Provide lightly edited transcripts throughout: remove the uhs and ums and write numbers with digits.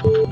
Buenas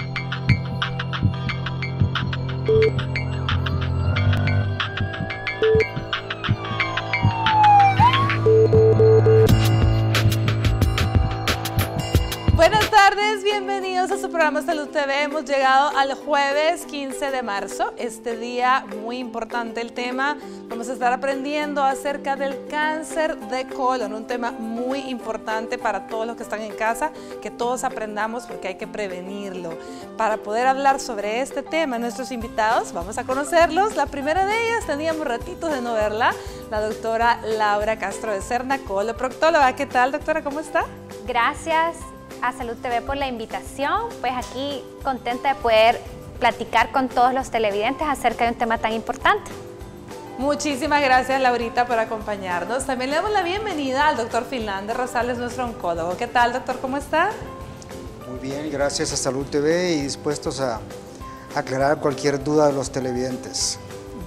tardes, bienvenidos a su programa Salud TV. Hemos llegado al jueves 15 de marzo, este día muy importante el tema. Vamos a estar aprendiendo acerca del cáncer de colon, un tema muy importante para todos los que están en casa, que todos aprendamos porque hay que prevenirlo. Para poder hablar sobre este tema, nuestros invitados, vamos a conocerlos. La primera de ellas, teníamos ratitos de no verla, la doctora Laura Castro de Serna, coloproctóloga. ¿Qué tal, doctora? ¿Cómo está? Gracias a Salud TV por la invitación, pues aquí contenta de poder platicar con todos los televidentes acerca de un tema tan importante. Muchísimas gracias, Laurita, por acompañarnos. También le damos la bienvenida al doctor Finlande Rosales, nuestro oncólogo. ¿Qué tal, doctor? ¿Cómo está? Muy bien, gracias a Salud TV y dispuestos a aclarar cualquier duda de los televidentes.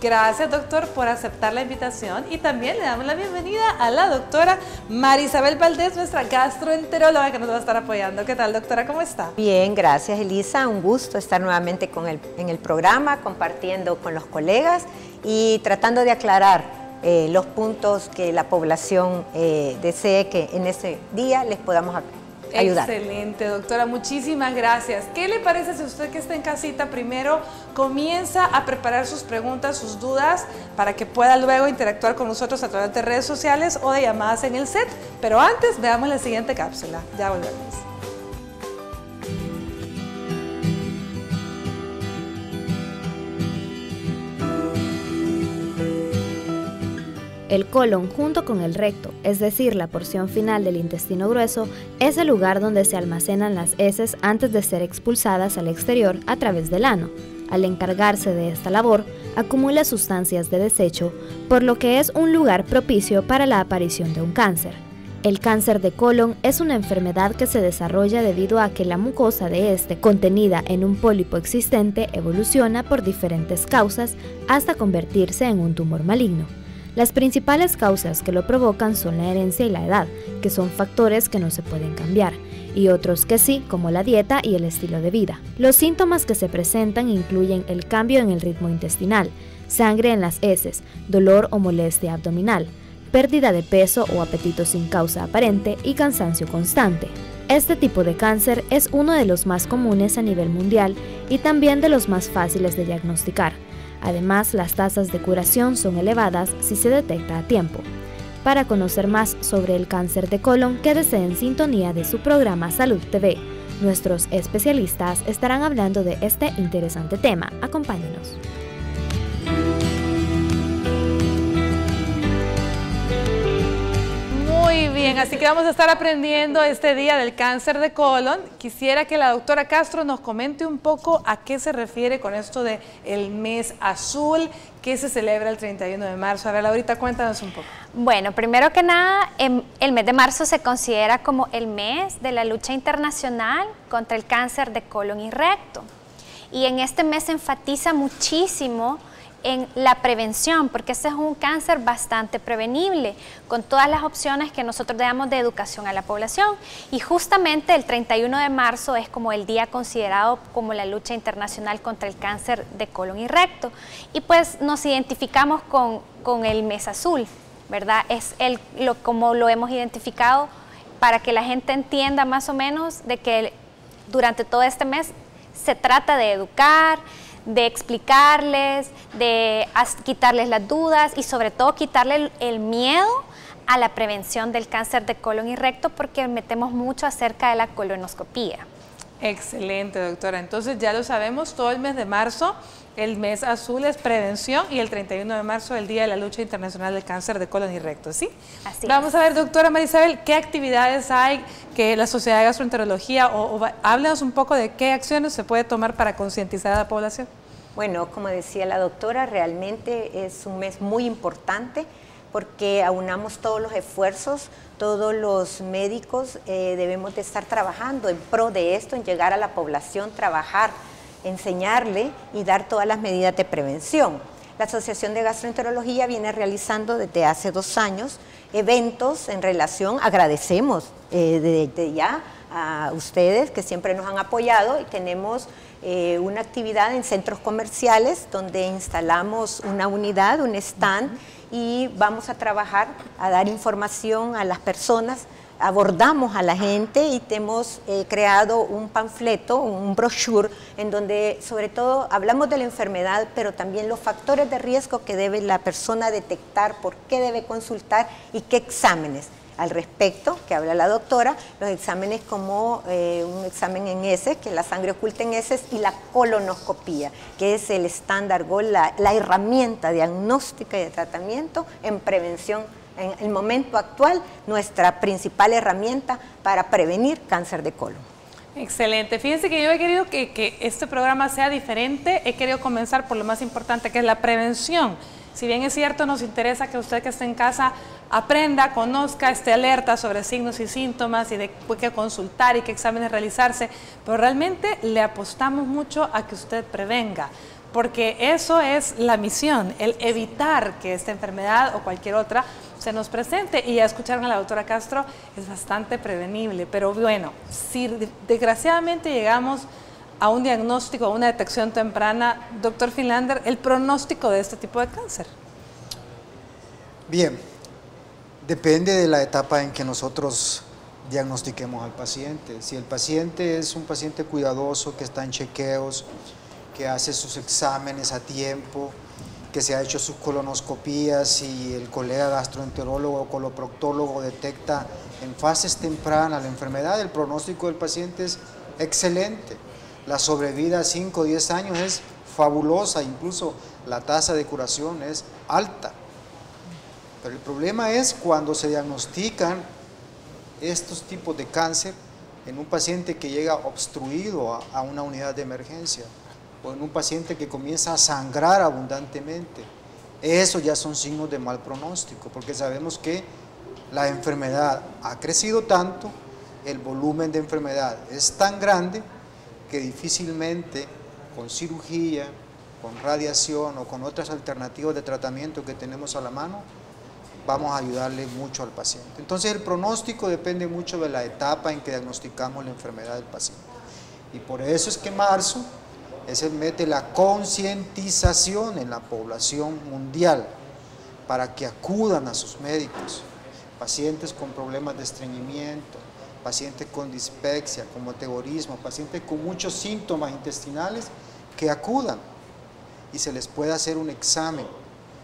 Gracias, doctor, por aceptar la invitación, y también le damos la bienvenida a la doctora Marisabel Valdés, nuestra gastroenteróloga, que nos va a estar apoyando. ¿Qué tal, doctora? ¿Cómo está? Bien, gracias, Elisa. Un gusto estar nuevamente en el programa, compartiendo con los colegas y tratando de aclarar los puntos que la población desee que en ese día les podamos ayudar. Excelente, doctora, muchísimas gracias. ¿Qué le parece si usted que está en casita primero comienza a preparar sus preguntas, sus dudas, para que pueda luego interactuar con nosotros a través de redes sociales o de llamadas en el set? Pero antes veamos la siguiente cápsula. Ya volvemos. El colon, junto con el recto, es decir, la porción final del intestino grueso, es el lugar donde se almacenan las heces antes de ser expulsadas al exterior a través del ano. Al encargarse de esta labor, acumula sustancias de desecho, por lo que es un lugar propicio para la aparición de un cáncer. El cáncer de colon es una enfermedad que se desarrolla debido a que la mucosa de este, contenida en un pólipo existente, evoluciona por diferentes causas hasta convertirse en un tumor maligno. Las principales causas que lo provocan son la herencia y la edad, que son factores que no se pueden cambiar, y otros que sí, como la dieta y el estilo de vida. Los síntomas que se presentan incluyen el cambio en el ritmo intestinal, sangre en las heces, dolor o molestia abdominal, pérdida de peso o apetito sin causa aparente y cansancio constante. Este tipo de cáncer es uno de los más comunes a nivel mundial y también de los más fáciles de diagnosticar. Además, las tasas de curación son elevadas si se detecta a tiempo. Para conocer más sobre el cáncer de colon, quédese en sintonía de su programa Salud TV. Nuestros especialistas estarán hablando de este interesante tema. Acompáñenos. Muy bien, así que vamos a estar aprendiendo este día del cáncer de colon. Quisiera que la doctora Castro nos comente un poco a qué se refiere con esto de el mes azul, que se celebra el 31 de marzo. A ver, ahorita cuéntanos un poco. Bueno, primero que nada, el mes de marzo se considera como el mes de la lucha internacional contra el cáncer de colon y recto. Y en este mes se enfatiza muchísimo en la prevención, porque este es un cáncer bastante prevenible, con todas las opciones que nosotros damos de educación a la población. Y justamente el 31 de marzo es como el día considerado como la lucha internacional contra el cáncer de colon y recto. Y pues nos identificamos con el mes azul, ¿verdad? Es como lo hemos identificado para que la gente entienda más o menos de que durante todo este mes se trata de educar, de explicarles, de quitarles las dudas y sobre todo quitarle el miedo a la prevención del cáncer de colon y recto, porque metemos mucho acerca de la colonoscopía. Excelente, doctora. Entonces ya lo sabemos, todo el mes de marzo, el mes azul es prevención y el 31 de marzo el Día de la Lucha Internacional del Cáncer de Colon y Recto, ¿sí? Así Vamos es. a ver, doctora Marisabel, ¿qué actividades hay que la Sociedad de Gastroenterología háblanos un poco de qué acciones se puede tomar para concientizar a la población? Bueno, como decía la doctora, realmente es un mes muy importante porque aunamos todos los esfuerzos, todos los médicos debemos de estar trabajando en pro de esto, en llegar a la población, trabajar, enseñarle y dar todas las medidas de prevención. La Asociación de Gastroenterología viene realizando desde hace 2 años eventos en relación, agradecemos desde ya a ustedes que siempre nos han apoyado, y tenemos una actividad en centros comerciales donde instalamos una unidad, un stand, y vamos a trabajar, a dar información a las personas, abordamos a la gente y hemos creado un panfleto, un brochure, en donde sobre todo hablamos de la enfermedad, pero también los factores de riesgo que debe la persona detectar, por qué debe consultar y qué exámenes. Al respecto, que habla la doctora, los exámenes como un examen en heces, que es la sangre oculta en heces, y la colonoscopía, que es el estándar GOLD, la herramienta diagnóstica y de tratamiento en prevención. En el momento actual, nuestra principal herramienta para prevenir cáncer de colon. Excelente. Fíjense que yo he querido que este programa sea diferente. He querido comenzar por lo más importante, que es la prevención. Si bien es cierto, nos interesa que usted que esté en casa aprenda, conozca, esté alerta sobre signos y síntomas y de qué consultar y qué exámenes realizarse, pero realmente le apostamos mucho a que usted prevenga, porque eso es la misión, el evitar que esta enfermedad o cualquier otra se nos presente. Y ya escucharon a la doctora Castro, es bastante prevenible, pero bueno, si desgraciadamente llegamos a un diagnóstico, a una detección temprana, doctor Finlander, el pronóstico de este tipo de cáncer. Bien, depende de la etapa en que nosotros diagnostiquemos al paciente. Si el paciente es un paciente cuidadoso, que está en chequeos, que hace sus exámenes a tiempo, que se ha hecho sus colonoscopías y el colega gastroenterólogo o coloproctólogo detecta en fases tempranas la enfermedad, el pronóstico del paciente es excelente. La sobrevida a 5 o 10 años es fabulosa, incluso la tasa de curación es alta. Pero el problema es cuando se diagnostican estos tipos de cáncer en un paciente que llega obstruido a una unidad de emergencia, o en un paciente que comienza a sangrar abundantemente. Eso ya son signos de mal pronóstico, porque sabemos que la enfermedad ha crecido tanto, el volumen de enfermedad es tan grande, que difícilmente con cirugía, con radiación o con otras alternativas de tratamiento que tenemos a la mano, vamos a ayudarle mucho al paciente. Entonces el pronóstico depende mucho de la etapa en que diagnosticamos la enfermedad del paciente. Y por eso es que marzo es el mes de la concientización en la población mundial, para que acudan a sus médicos, pacientes con problemas de estreñimiento, pacientes con dispepsia, con meteorismo, pacientes con muchos síntomas intestinales, que acudan y se les pueda hacer un examen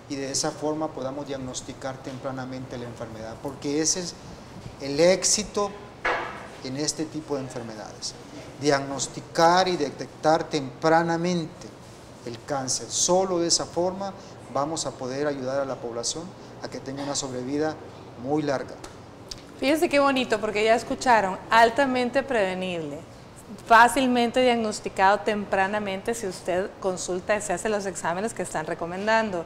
y de esa forma podamos diagnosticar tempranamente la enfermedad, porque ese es el éxito en este tipo de enfermedades, diagnosticar y detectar tempranamente el cáncer. Solo de esa forma vamos a poder ayudar a la población a que tenga una sobrevida muy larga. Fíjense qué bonito, porque ya escucharon, altamente prevenible, fácilmente diagnosticado tempranamente si usted consulta y se hace los exámenes que están recomendando.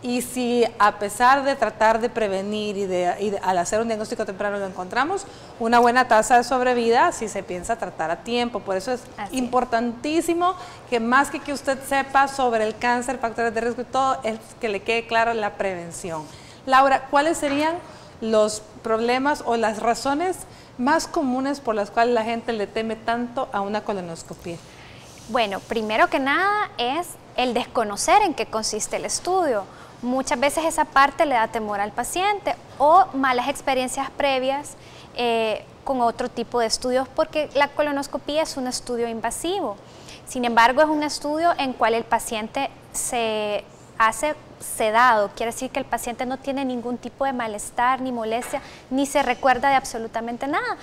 Y si a pesar de tratar de prevenir y al hacer un diagnóstico temprano lo encontramos, una buena tasa de sobrevida si se piensa tratar a tiempo. Por eso es importantísimo que más que usted sepa sobre el cáncer, factores de riesgo y todo, es que le quede claro la prevención. Laura, ¿cuáles serían los problemas o las razones más comunes por las cuales la gente le teme tanto a una colonoscopia? Bueno, primero que nada es el desconocer en qué consiste el estudio. Muchas veces esa parte le da temor al paciente, o malas experiencias previas con otro tipo de estudios, porque la colonoscopia es un estudio invasivo. Sin embargo, es un estudio en cual el paciente se hace sedado, quiere decir que el paciente no tiene ningún tipo de malestar ni molestia, ni se recuerda de absolutamente nada.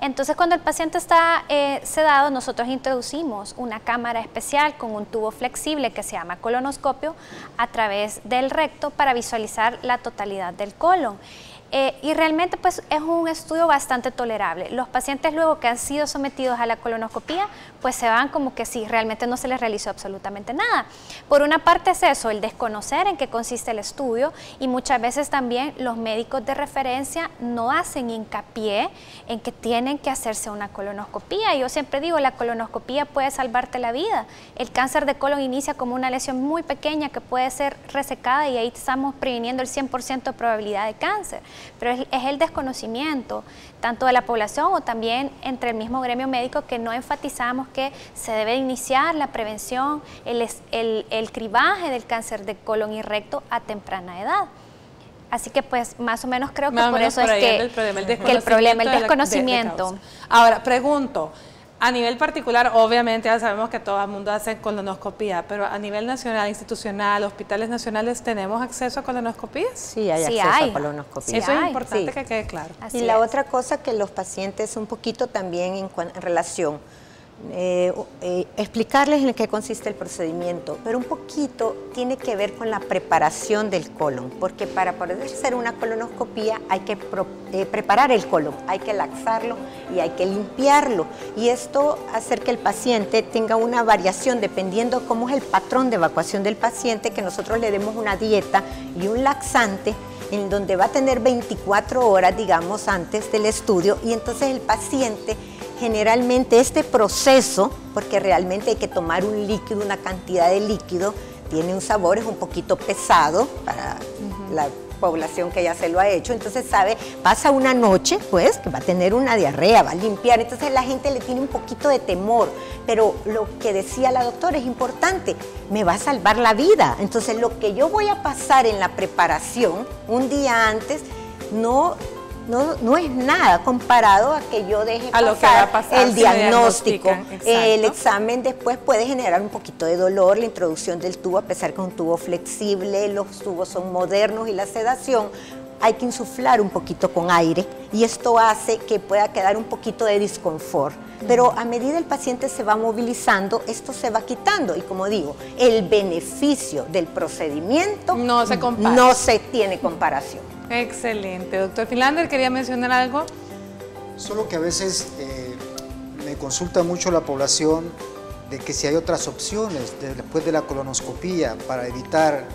Entonces, cuando el paciente está sedado, nosotros introducimos una cámara especial con un tubo flexible que se llama colonoscopio a través del recto para visualizar la totalidad del colon. Y realmente pues es un estudio bastante tolerable. Los pacientes luego que han sido sometidos a la colonoscopia pues se van como que sí, realmente no se les realizó absolutamente nada. Por una parte es eso, el desconocer en qué consiste el estudio, y muchas veces también los médicos de referencia no hacen hincapié en que tienen que hacerse una colonoscopia. Yo siempre digo, la colonoscopia puede salvarte la vida. El cáncer de colon inicia como una lesión muy pequeña que puede ser resecada y ahí estamos previniendo el 100% de probabilidad de cáncer. pero es el desconocimiento, tanto de la población o también entre el mismo gremio médico, que no enfatizamos que se debe iniciar la prevención, el cribaje del cáncer de colon y recto a temprana edad. Así que pues más o menos creo que por eso es que el problema, el desconocimiento. Ahora, pregunto, a nivel particular, obviamente ya sabemos que todo el mundo hace colonoscopía, pero a nivel nacional, institucional, hospitales nacionales, ¿tenemos acceso a colonoscopías? Sí, hay acceso a colonoscopía. Eso es importante que quede claro. Y la otra cosa que los pacientes un poquito también en relación, explicarles en qué consiste el procedimiento, pero un poquito tiene que ver con la preparación del colon, porque para poder hacer una colonoscopía hay que preparar el colon, hay que laxarlo y hay que limpiarlo, y esto hace que el paciente tenga una variación dependiendo cómo es el patrón de evacuación del paciente, que nosotros le demos una dieta y un laxante en donde va a tener 24 horas, digamos, antes del estudio, y entonces el paciente generalmente este proceso, porque realmente hay que tomar un líquido, una cantidad de líquido, tiene un sabor, es un poquito pesado para la población que ya se lo ha hecho, entonces pasa una noche, pues, que va a tener una diarrea, va a limpiar, entonces la gente le tiene un poquito de temor, pero lo que decía la doctora es importante, me va a salvar la vida, entonces lo que yo voy a pasar en la preparación, un día antes, no es nada comparado a que yo deje pasar el diagnóstico. El examen después puede generar un poquito de dolor, la introducción del tubo, a pesar que es un tubo flexible, los tubos son modernos y la sedación, hay que insuflar un poquito con aire y esto hace que pueda quedar un poquito de disconfort. Pero a medida el paciente se va movilizando, esto se va quitando y como digo, el beneficio del procedimiento no se tiene comparación. Excelente. Doctor Finlander, ¿quería mencionar algo? Solo que a veces me consulta mucho la población de que si hay otras opciones después de la colonoscopía para evitar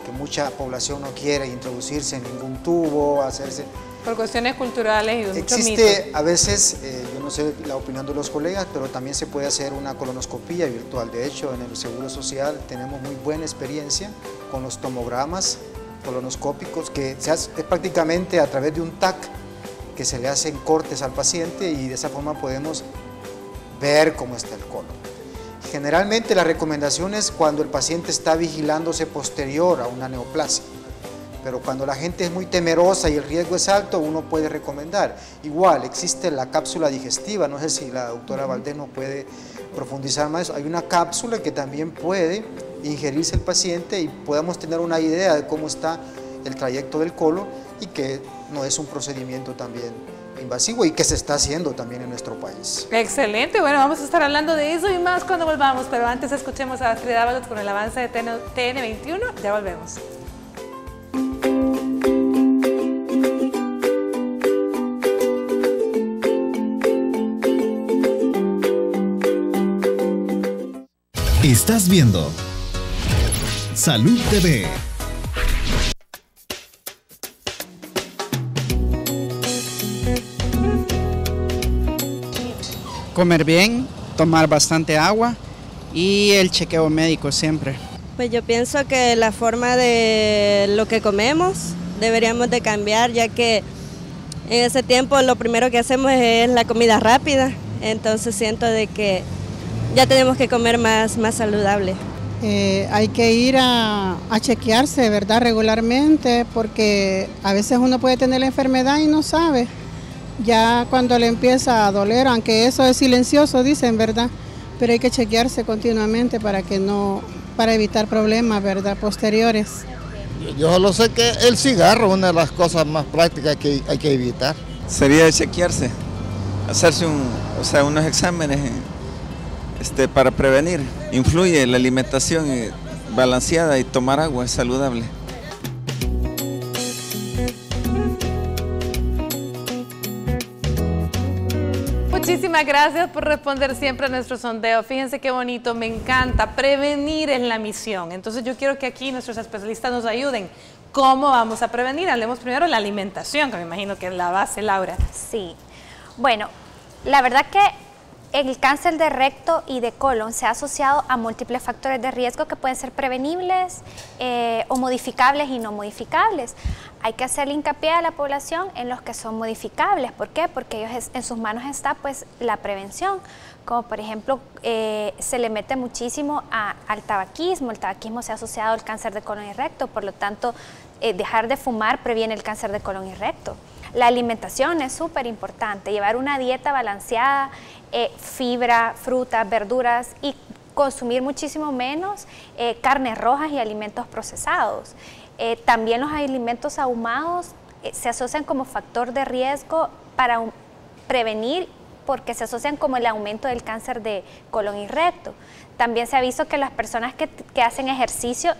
que mucha población no quiera introducirse en ningún tubo, hacerse... Por cuestiones culturales y de muchos mitos. Existe a veces, yo no sé la opinión de los colegas, pero también se puede hacer una colonoscopía virtual. De hecho, en el Seguro Social tenemos muy buena experiencia con los tomogramas colonoscópicos, que se hace prácticamente a través de un TAC, que se le hacen cortes al paciente y de esa forma podemos ver cómo está el colon. Generalmente la recomendación es cuando el paciente está vigilándose posterior a una neoplasia, pero cuando la gente es muy temerosa y el riesgo es alto, uno puede recomendar. Igual, existe la cápsula digestiva, no sé si la doctora Valdés nos puede profundizar más. Hay una cápsula que también puede ingerirse el paciente y podamos tener una idea de cómo está el trayecto del colon y que no es un procedimiento también invasivo y que se está haciendo también en nuestro país. Excelente, bueno, vamos a estar hablando de eso y más cuando volvamos, pero antes escuchemos a Astrid Ábalos con el avance de TN21, ya volvemos. Estás viendo Salud TV. Comer bien, tomar bastante agua y el chequeo médico siempre. Pues yo pienso que la forma de lo que comemos deberíamos de cambiar, ya que en ese tiempo lo primero que hacemos es la comida rápida, entonces siento de que ya tenemos que comer más saludable. Hay que ir a chequearse, ¿verdad? Regularmente, porque a veces uno puede tener la enfermedad y no sabe. Ya cuando le empieza a doler, aunque eso es silencioso, dicen, ¿verdad? Pero hay que chequearse continuamente para evitar problemas, ¿verdad? Posteriores. Yo solo sé que el cigarro es una de las cosas más prácticas que hay que evitar. Sería chequearse, hacerse unos exámenes para prevenir. Influye la alimentación balanceada y tomar agua es saludable. Muchísimas gracias por responder siempre a nuestro sondeo. Fíjense qué bonito, me encanta. Prevenir es la misión. Entonces yo quiero que aquí nuestros especialistas nos ayuden. ¿Cómo vamos a prevenir? Hablemos primero de la alimentación, que me imagino que es la base, Laura. Sí. Bueno, la verdad que el cáncer de recto y de colon se ha asociado a múltiples factores de riesgo que pueden ser prevenibles o modificables y no modificables. hay que hacerle hincapié a la población en los que son modificables. ¿Por qué? Porque ellos en sus manos está pues la prevención, como por ejemplo se le mete muchísimo al tabaquismo. El tabaquismo se ha asociado al cáncer de colon y recto, por lo tanto dejar de fumar previene el cáncer de colon y recto. La alimentación es súper importante, llevar una dieta balanceada, fibra, frutas, verduras y consumir muchísimo menos carnes rojas y alimentos procesados. También los alimentos ahumados se asocian como factor de riesgo para prevenir, porque se asocian como el aumento del cáncer de colon y recto. También se ha visto que las personas que hacen ejercicio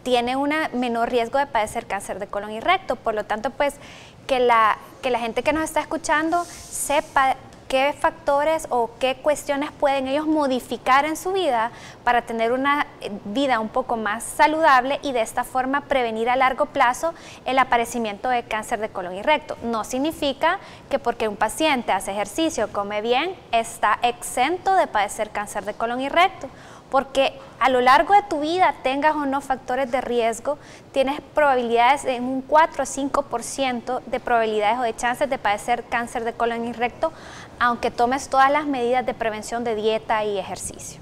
tienen un menor riesgo de padecer cáncer de colon y recto. Por lo tanto, pues que la gente que nos está escuchando sepa qué factores o qué cuestiones pueden ellos modificar en su vida para tener una vida un poco más saludable y de esta forma prevenir a largo plazo el aparecimiento de cáncer de colon y recto. No significa que porque un paciente hace ejercicio, come bien, está exento de padecer cáncer de colon y recto, porque a lo largo de tu vida, tengas o no factores de riesgo, tienes probabilidades en un 4 o 5% de probabilidades o de chances de padecer cáncer de colon y recto, aunque tomes todas las medidas de prevención de dieta y ejercicio.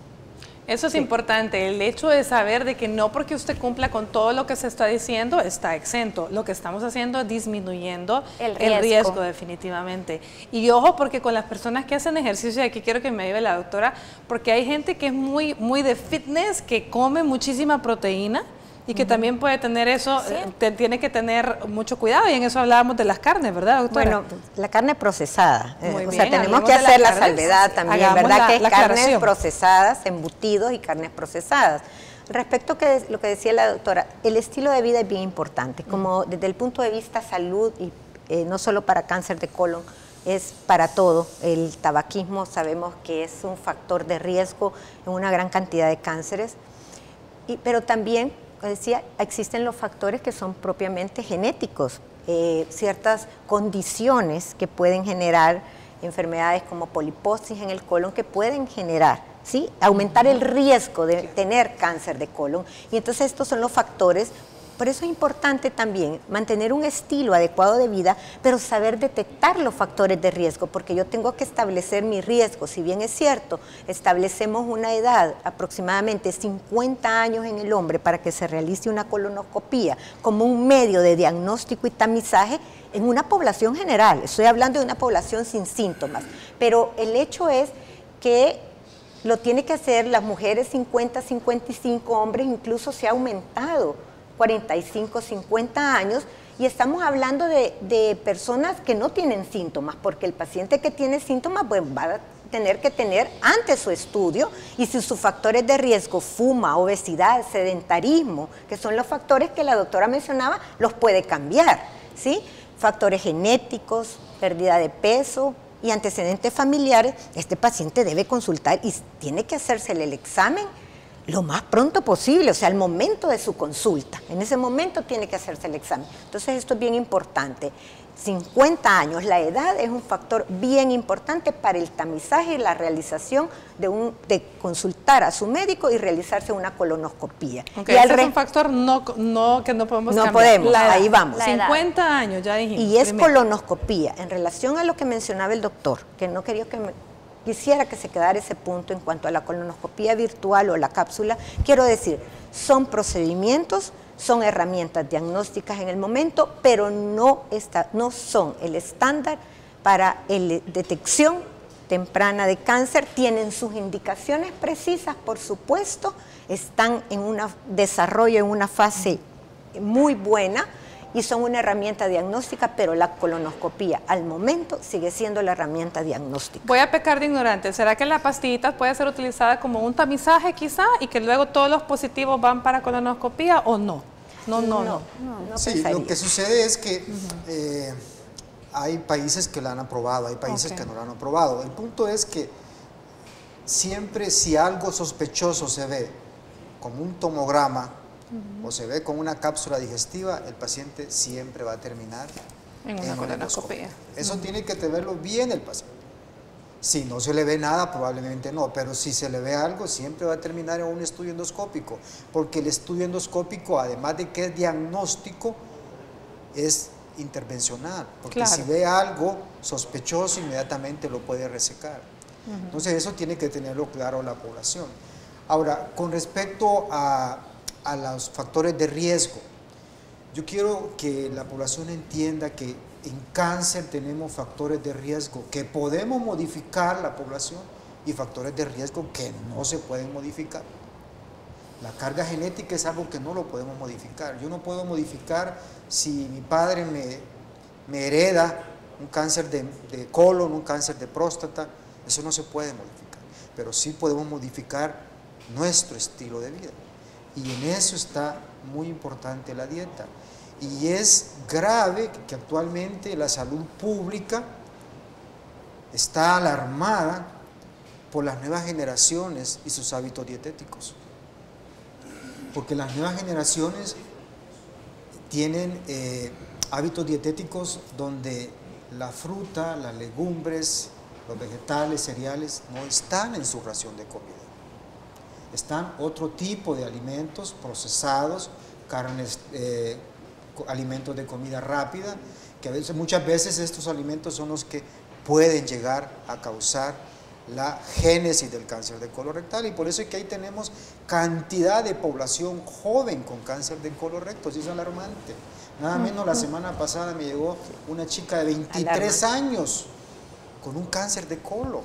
Eso es importante, el hecho de saber de que no porque usted cumpla con todo lo que se está diciendo está exento. Lo que estamos haciendo es disminuyendo el riesgo definitivamente. Y ojo, porque con las personas que hacen ejercicio, y aquí quiero que me ayude la doctora, porque hay gente que es muy de fitness, que come muchísima proteína y que también puede tener eso, tiene que tener mucho cuidado, y en eso hablábamos de las carnes, ¿verdad, doctora? Bueno, la carne procesada, o sea, tenemos que hacer la salvedad también, ¿verdad? Que es carnes procesadas, embutidos y carnes procesadas. Respecto a lo que decía la doctora, el estilo de vida es bien importante, como desde el punto de vista salud, y no solo para cáncer de colon, es para todo. El tabaquismo sabemos que es un factor de riesgo en una gran cantidad de cánceres, pero también, decía, existen los factores que son propiamente genéticos, ciertas condiciones que pueden generar enfermedades como poliposis en el colon, que pueden generar, ¿sí?, aumentar el riesgo de tener cáncer de colon. Y entonces estos son los factores. Por eso es importante también mantener un estilo adecuado de vida, pero saber detectar los factores de riesgo, porque yo tengo que establecer mi riesgo. Si bien es cierto, establecemos una edad, aproximadamente 50 años en el hombre, para que se realice una colonoscopía como un medio de diagnóstico y tamizaje en una población general. Estoy hablando de una población sin síntomas, pero el hecho es que lo tiene que hacer las mujeres 50, 55, hombres incluso se ha aumentado 45, 50 años, y estamos hablando de personas que no tienen síntomas, porque el paciente que tiene síntomas pues va a tener que tener antes su estudio, y si sus factores de riesgo, fuma, obesidad, sedentarismo, que son los factores que la doctora mencionaba, los puede cambiar, ¿sí? Factores genéticos, pérdida de peso y antecedentes familiares, este paciente debe consultar y tiene que hacérsele el examen lo más pronto posible, o sea, al momento de su consulta. En ese momento tiene que hacerse el examen. Entonces, esto es bien importante. 50 años, la edad es un factor bien importante para el tamizaje y la realización de consultar a su médico y realizarse una colonoscopía. Okay, ese es un factor que no podemos cambiar. No podemos, ahí vamos. 50 años, ya dijimos. Y es colonoscopía. En relación a lo que mencionaba el doctor, que no quería quisiera que se quedara ese punto en cuanto a la colonoscopía virtual o la cápsula, quiero decir, son procedimientos, son herramientas diagnósticas en el momento, pero no son el estándar para la detección temprana de cáncer. Tienen sus indicaciones precisas, por supuesto, están en un desarrollo, en una fase muy buena, y son una herramienta diagnóstica, pero la colonoscopía al momento sigue siendo la herramienta diagnóstica. Voy a pecar de ignorante. ¿Será que la pastillita puede ser utilizada como un tamizaje quizá y que luego todos los positivos van para colonoscopía o no? No sí, lo que sucede es que hay países que la han aprobado, hay países que no la han aprobado. El punto es que siempre, si algo sospechoso se ve como un tomograma, o se ve con una cápsula digestiva, el paciente siempre va a terminar en una colonoscopia. Eso tiene que verlo bien el paciente. Si no se le ve nada, probablemente no, pero si se le ve algo, siempre va a terminar en un estudio endoscópico, porque el estudio endoscópico, además de que es diagnóstico, es intervencional, porque Claro. si ve algo sospechoso inmediatamente lo puede resecar. Entonces eso tiene que tenerlo claro la población. Ahora, con respecto a los factores de riesgo, yo quiero que la población entienda que en cáncer tenemos factores de riesgo que podemos modificar la población y factores de riesgo que no se pueden modificar. La carga genética es algo que no lo podemos modificar. Yo no puedo modificar si mi padre me hereda un cáncer de colon, un cáncer de próstata, eso no se puede modificar. Pero sí podemos modificar nuestro estilo de vida. Y en eso está muy importante la dieta. Y es grave que actualmente la salud pública está alarmada por las nuevas generaciones y sus hábitos dietéticos. Porque las nuevas generaciones tienen hábitos dietéticos donde la fruta, las legumbres, los vegetales, cereales, no están en su ración de comida. Están otro tipo de alimentos procesados, carnes, alimentos de comida rápida, que muchas veces estos alimentos son los que pueden llegar a causar la génesis del cáncer de colon rectal, y por eso es que ahí tenemos cantidad de población joven con cáncer de colon recto. Es alarmante. Nada menos la semana pasada me llegó una chica de 23 años con un cáncer de colon.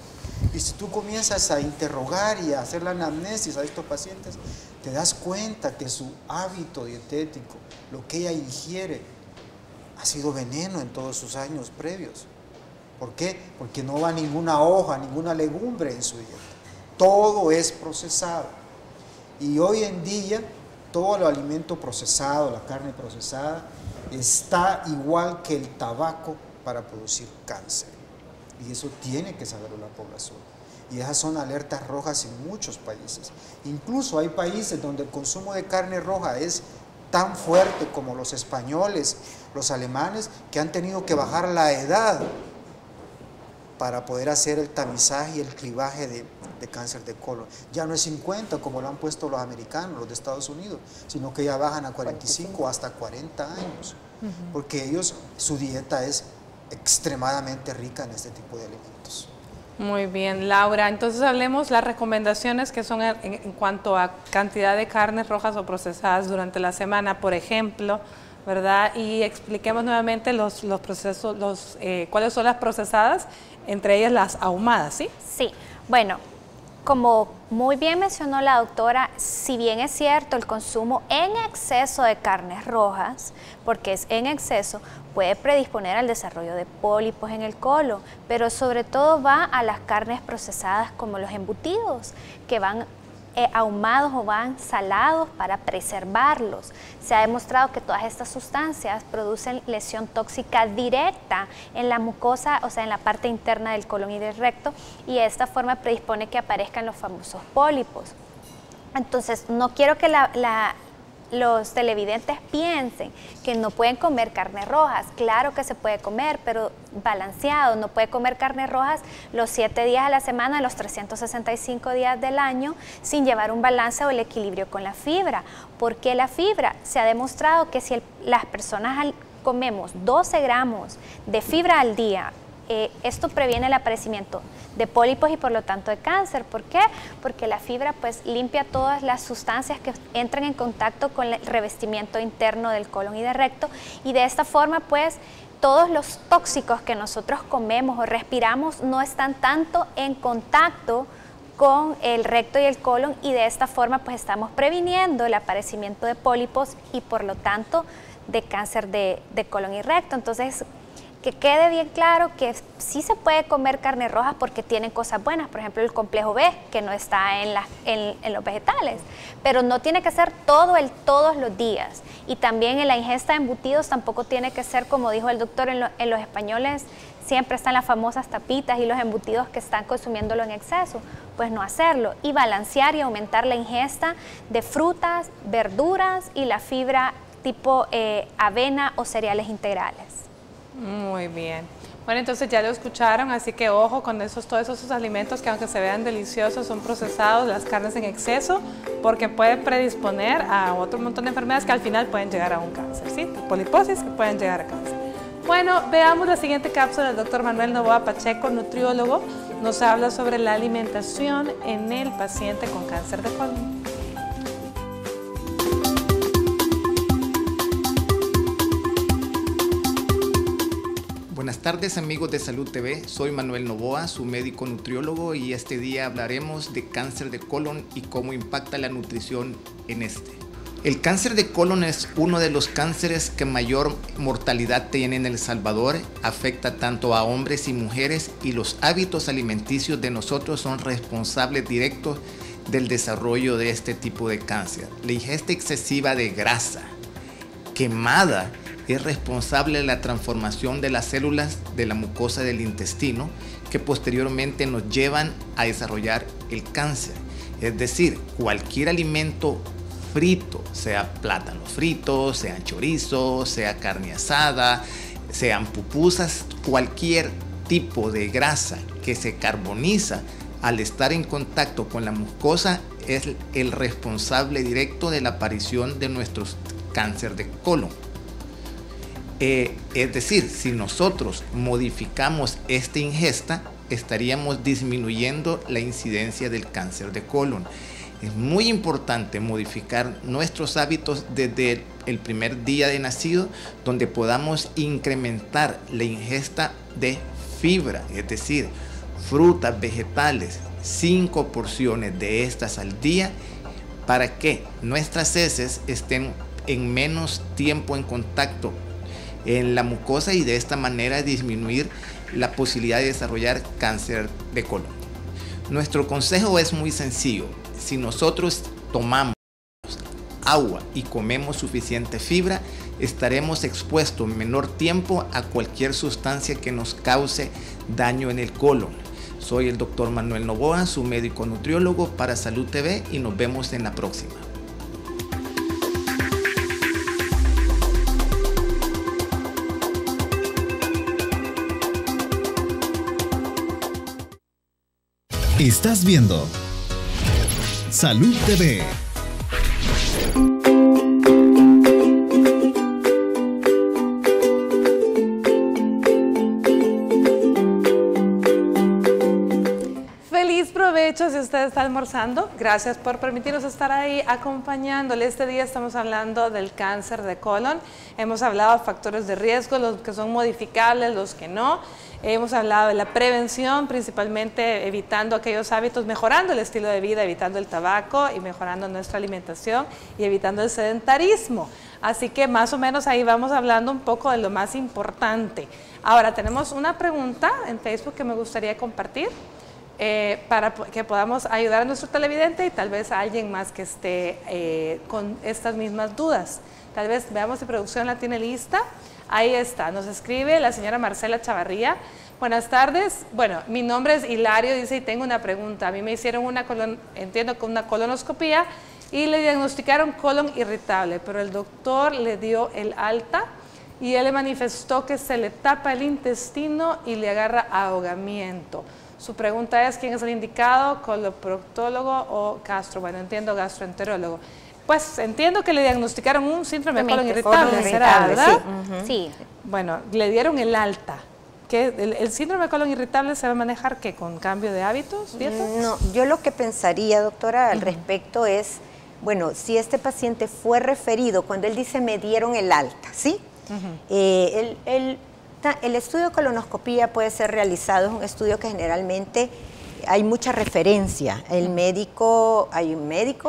Y si tú comienzas a interrogar y a hacer la anamnesis a estos pacientes, te das cuenta que su hábito dietético, lo que ella ingiere, ha sido veneno en todos sus años previos. ¿Por qué? Porque no va ninguna hoja, ninguna legumbre en su dieta. Todo es procesado. Y hoy en día, todo el alimento procesado, la carne procesada, está igual que el tabaco para producir cáncer. Y eso tiene que saberlo la población. Y esas son alertas rojas en muchos países. Incluso hay países donde el consumo de carne roja es tan fuerte como los españoles, los alemanes, que han tenido que bajar la edad para poder hacer el tamizaje y el clivaje de cáncer de colon. Ya no es 50 como lo han puesto los americanos, los de Estados Unidos, sino que ya bajan a 45 hasta 40 años, porque ellos, su dieta es extremadamente rica en este tipo de alimentos. Muy bien, Laura. Entonces hablemos las recomendaciones que son en cuanto a cantidad de carnes rojas o procesadas durante la semana, por ejemplo, ¿verdad? Y expliquemos nuevamente los procesos, cuáles son las procesadas, entre ellas las ahumadas, ¿sí? Sí, bueno, como muy bien mencionó la doctora, si bien es cierto el consumo en exceso de carnes rojas, porque es en exceso, puede predisponer al desarrollo de pólipos en el colon, pero sobre todo va a las carnes procesadas como los embutidos, que van ahumados o van salados para preservarlos. Se ha demostrado que todas estas sustancias producen lesión tóxica directa en la mucosa, o sea, en la parte interna del colon y del recto, y de esta forma predispone que aparezcan los famosos pólipos. Entonces, no quiero que los televidentes piensen que no pueden comer carnes rojas. Claro que se puede comer, pero balanceado. No puede comer carnes rojas los 7 días a la semana, los 365 días del año, sin llevar un balance o el equilibrio con la fibra. Porque la fibra, se ha demostrado que si las personas comemos 12 gramos de fibra al día, esto previene el aparecimiento de pólipos y por lo tanto de cáncer. ¿Por qué? Porque la fibra pues limpia todas las sustancias que entran en contacto con el revestimiento interno del colon y del recto, y de esta forma pues todos los tóxicos que nosotros comemos o respiramos no están tanto en contacto con el recto y el colon, y de esta forma pues estamos previniendo el aparecimiento de pólipos y por lo tanto de cáncer de colon y recto. Entonces, que quede bien claro que sí se puede comer carnes rojas porque tienen cosas buenas, por ejemplo el complejo B, que no está en los vegetales, pero no tiene que ser todos los días. Y también en la ingesta de embutidos tampoco tiene que ser, como dijo el doctor, en los españoles siempre están las famosas tapitas y los embutidos que están consumiéndolo en exceso, pues no hacerlo, y balancear y aumentar la ingesta de frutas, verduras y la fibra tipo avena o cereales integrales. Muy bien. Bueno, entonces ya lo escucharon, así que ojo con todos esos alimentos que aunque se vean deliciosos son procesados, las carnes en exceso, porque pueden predisponer a otro montón de enfermedades que al final pueden llegar a un cáncer, ¿sí? Poliposis que pueden llegar a cáncer. Bueno, veamos la siguiente cápsula del doctor Manuel Novoa Pacheco, nutriólogo. Nos habla sobre la alimentación en el paciente con cáncer de colon. Buenas tardes amigos de Salud TV, soy Manuel Novoa, su médico nutriólogo, y este día hablaremos de cáncer de colon y cómo impacta la nutrición en este. El cáncer de colon es uno de los cánceres que mayor mortalidad tiene en El Salvador, afecta tanto a hombres y mujeres, y los hábitos alimenticios de nosotros son responsables directos del desarrollo de este tipo de cáncer. La ingesta excesiva de grasa quemada es responsable de la transformación de las células de la mucosa del intestino, que posteriormente nos llevan a desarrollar el cáncer. Es decir, cualquier alimento frito, sea plátano frito, sea chorizo, sea carne asada, sean pupusas, cualquier tipo de grasa que se carboniza al estar en contacto con la mucosa es el responsable directo de la aparición de nuestros cáncer de colon. Es decir, si nosotros modificamos esta ingesta, estaríamos disminuyendo la incidencia del cáncer de colon. Es muy importante modificar nuestros hábitos desde el primer día de nacido, donde podamos incrementar la ingesta de fibra, es decir, frutas, vegetales, 5 porciones de estas al día, para que nuestras heces estén en menos tiempo en contacto en la mucosa y de esta manera disminuir la posibilidad de desarrollar cáncer de colon. Nuestro consejo es muy sencillo. Si nosotros tomamos agua y comemos suficiente fibra, estaremos expuestos en menor tiempo a cualquier sustancia que nos cause daño en el colon. Soy el doctor Manuel Novoa, su médico nutriólogo para Salud TV, y nos vemos en la próxima. Estás viendo Salud TV. Feliz provecho si usted está almorzando. Gracias por permitirnos estar ahí acompañándole. Este día estamos hablando del cáncer de colon. Hemos hablado de factores de riesgo, los que son modificables, los que no. Hemos hablado de la prevención, principalmente evitando aquellos hábitos, mejorando el estilo de vida, evitando el tabaco y mejorando nuestra alimentación y evitando el sedentarismo. Así que más o menos ahí vamos hablando un poco de lo más importante. Ahora tenemos una pregunta en Facebook que me gustaría compartir para que podamos ayudar a nuestro televidente y tal vez a alguien más que esté con estas mismas dudas. Tal vez veamos si producción la tiene lista. Ahí está, nos escribe la señora Marcela Chavarría. Buenas tardes. Bueno, mi nombre es Hilario, dice, y tengo una pregunta. A mí me hicieron entiendo que una colonoscopía y le diagnosticaron colon irritable, pero el doctor le dio el alta y él le manifestó que se le tapa el intestino y le agarra ahogamiento. Su pregunta es, ¿quién es el indicado? ¿Coloproctólogo o gastro? Bueno, entiendo gastroenterólogo. Pues entiendo que le diagnosticaron un síndrome de colon irritable, ¿será, verdad? Sí. Bueno, le dieron el alta. ¿El síndrome de colon irritable se va a manejar qué? ¿Con cambio de hábitos, dietas? No, yo lo que pensaría, doctora, al respecto es, bueno, si este paciente fue referido, cuando él dice me dieron el alta, ¿sí? El estudio de colonoscopía puede ser realizado, es un estudio que generalmente hay mucha referencia. Hay médicos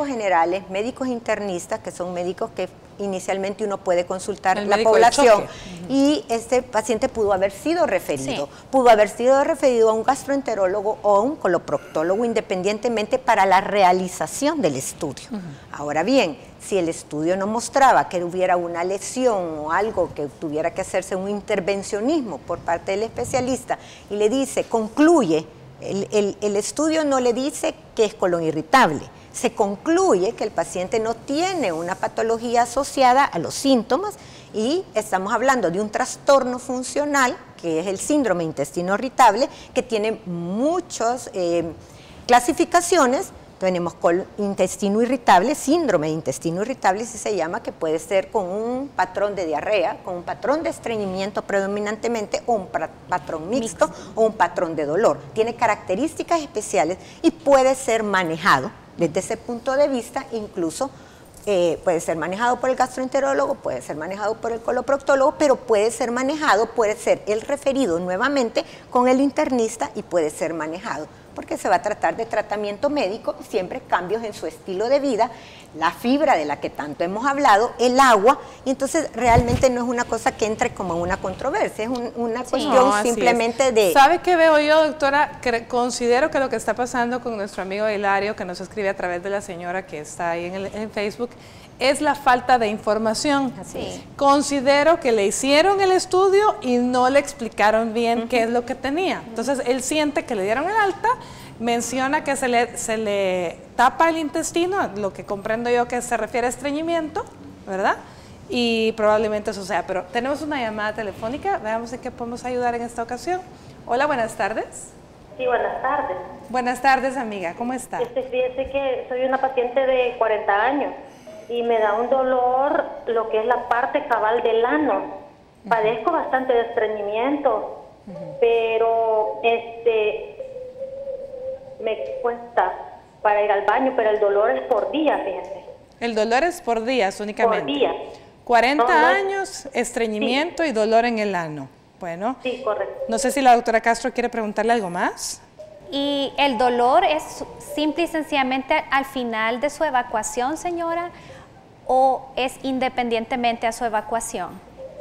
generales, médicos internistas, que son médicos que inicialmente uno puede consultar la población, y este paciente pudo haber sido referido, pudo haber sido referido a un gastroenterólogo o a un coloproctólogo independientemente para la realización del estudio. Ahora bien, si el estudio no mostraba que hubiera una lesión o algo que tuviera que hacerse un intervencionismo por parte del especialista y le dice, concluye, el estudio no le dice que es colon irritable, se concluye que el paciente no tiene una patología asociada a los síntomas y estamos hablando de un trastorno funcional que es el síndrome de intestino irritable, que tiene muchas clasificaciones. Tenemos intestino irritable, síndrome de intestino irritable, si se llama, que puede ser con un patrón de diarrea, con un patrón de estreñimiento predominantemente, o un patrón mixto, o un patrón de dolor. Tiene características especiales y puede ser manejado desde ese punto de vista, incluso puede ser manejado por el gastroenterólogo, puede ser manejado por el coloproctólogo, pero puede ser el referido nuevamente con el internista y puede ser manejado, porque se va a tratar de tratamiento médico, siempre cambios en su estilo de vida, la fibra de la que tanto hemos hablado, el agua, y entonces realmente no es una cosa que entre como una controversia, es una cuestión simplemente de... ¿Sabe qué veo yo, doctora? Considero que lo que está pasando con nuestro amigo Hilario, que nos escribe a través de la señora que está ahí en Facebook, es la falta de información. Considero que le hicieron el estudio y no le explicaron bien qué es lo que tenía. Entonces, él siente que le dieron el alta, menciona que se le tapa el intestino, lo que comprendo yo que se refiere a estreñimiento, ¿verdad? Y probablemente eso sea. Pero tenemos una llamada telefónica, veamos en qué podemos ayudar en esta ocasión. Hola, buenas tardes. Sí, buenas tardes. Buenas tardes, amiga, ¿cómo está? Fíjese que soy una paciente de 40 años. Y me da un dolor lo que es la parte cabal del ano. Padezco bastante de estreñimiento, pero me cuesta para ir al baño, pero el dolor es por día, fíjate. El dolor es por días únicamente. Por día. 40 años, estreñimiento y dolor en el ano. Bueno. Sí, correcto. No sé si la doctora Castro quiere preguntarle algo más. ¿Y el dolor es simple y sencillamente al final de su evacuación, señora? ¿O es independientemente a su evacuación?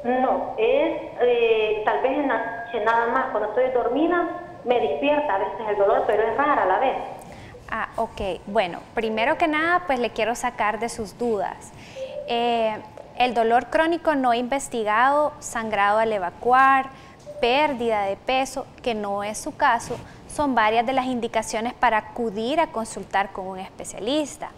No, es tal vez en la noche nada más. Cuando estoy dormida me despierta a veces el dolor, pero es rara a la vez. Ah, ok. Bueno, primero que nada, pues le quiero sacar de sus dudas. El dolor crónico no investigado, sangrado al evacuar, pérdida de peso, que no es su caso, son varias de las indicaciones para acudir a consultar con un especialista.